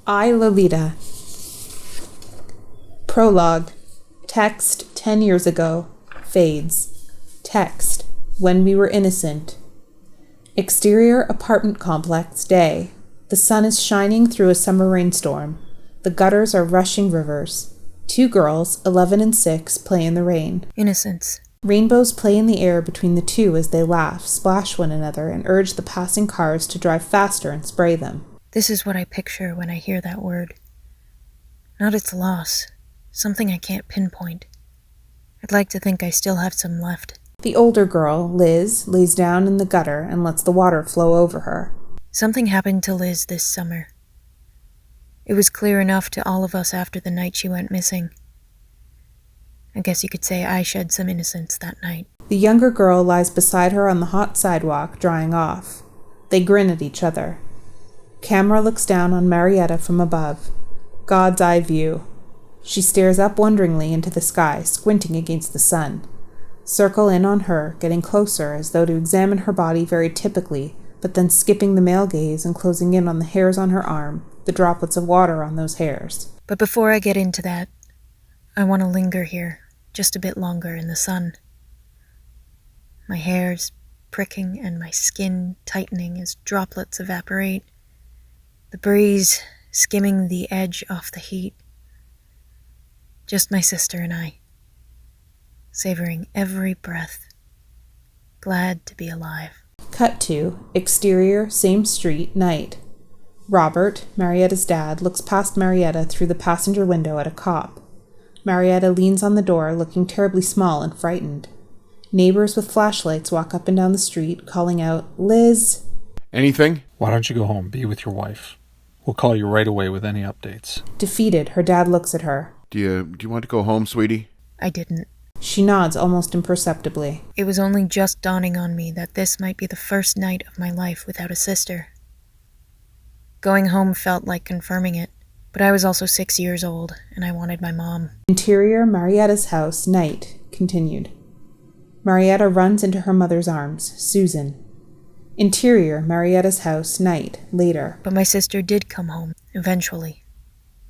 I, Lolita. Prologue. Text 10 years ago. Fades. Text. When we were innocent. Exterior apartment complex day. The sun is shining through a summer rainstorm. The gutters are rushing rivers. 2 girls, 11 and 6, play in the rain. Innocence. Rainbows play in the air between the two as they laugh, splash one another, and urge the passing cars to drive faster and spray them. This is what I picture when I hear that word. Not its loss. Something I can't pinpoint. I'd like to think I still have some left. The older girl, Liz, lays down in the gutter and lets the water flow over her. Something happened to Liz this summer. It was clear enough to all of us after the night she went missing. I guess you could say I shed some innocence that night. The younger girl lies beside her on the hot sidewalk, drying off. They grin at each other. Camera looks down on MARIETTA from above. God's eye view. She stares up wonderingly into the sky, squinting against the sun. Circle in on her, getting closer as though to examine her body very typically, but then skipping the male gaze and closing in on the hairs on her arm, the droplets of water on those hairs. But before I get into that, I want to linger here, just a bit longer in the sun. My hair's pricking and my skin tightening as droplets evaporate. The breeze skimming the edge off the heat. Just my sister and I, savoring every breath, glad to be alive. Cut to, exterior, same street, night. Robert, MARIETTA's dad, looks past MARIETTA through the passenger window at a cop. MARIETTA leans on the door, looking terribly small and frightened. Neighbors with flashlights walk up and down the street, calling out, "Liz!" Anything? Why don't you go home, be with your wife? We'll call you right away with any updates. Defeated, her dad looks at her. Do you want to go home, sweetie? I didn't. She nods almost imperceptibly. It was only just dawning on me that this might be the first night of my life without a sister. Going home felt like confirming it, but I was also 6 years old, and I wanted my mom. Interior, MARIETTA's house, night, continued. MARIETTA runs into her mother's arms, Susan. Interior, MARIETTA's house, night, later. But my sister did come home, eventually.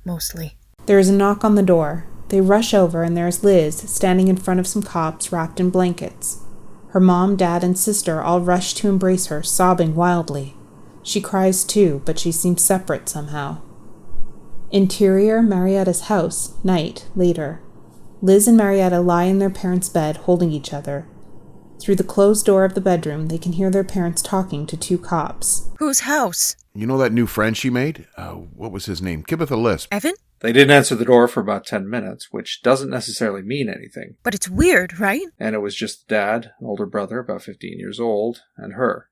Mostly. There is a knock on the door. They rush over, and there is Liz, standing in front of some cops wrapped in blankets. Her mom, dad, and sister all rush to embrace her, sobbing wildly. She cries too, but she seems separate somehow. Interior, MARIETTA's house, night, later. Liz and MARIETTA lie in their parents' bed, holding each other. Through the closed door of the bedroom, they can hear their parents talking to 2 cops. Whose house? You know that new friend she made? What was his name? Give it a lisp. Evan? They didn't answer the door for about 10 minutes, which doesn't necessarily mean anything. But it's weird, right? And it was just Dad, an older brother, about 15 years old, and her.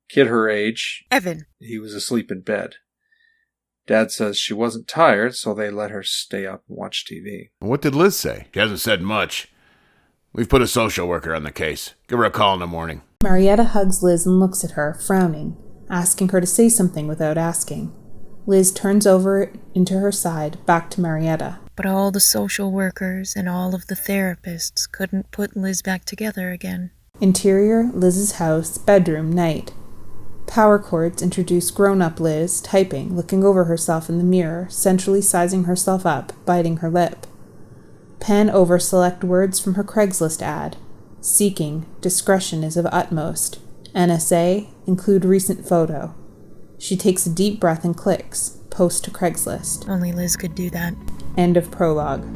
Kid her age. Evan. He was asleep in bed. Dad says she wasn't tired, so they let her stay up and watch TV. What did Liz say? She hasn't said much. We've put a social worker on the case. Give her a call in the morning. MARIETTA hugs Liz and looks at her, frowning, asking her to say something without asking. Liz turns over into her side, back to MARIETTA. But all the social workers and all of the therapists couldn't put Liz back together again. Interior, Liz's house, bedroom, night. Power cords introduce grown-up Liz, typing, looking over herself in the mirror, centrally sizing herself up, biting her lip. Pen over select words from her Craigslist ad. Seeking, discretion is of utmost. NSA, include recent photo. She takes a deep breath and clicks, post to Craigslist. Only Liz could do that. End of prologue.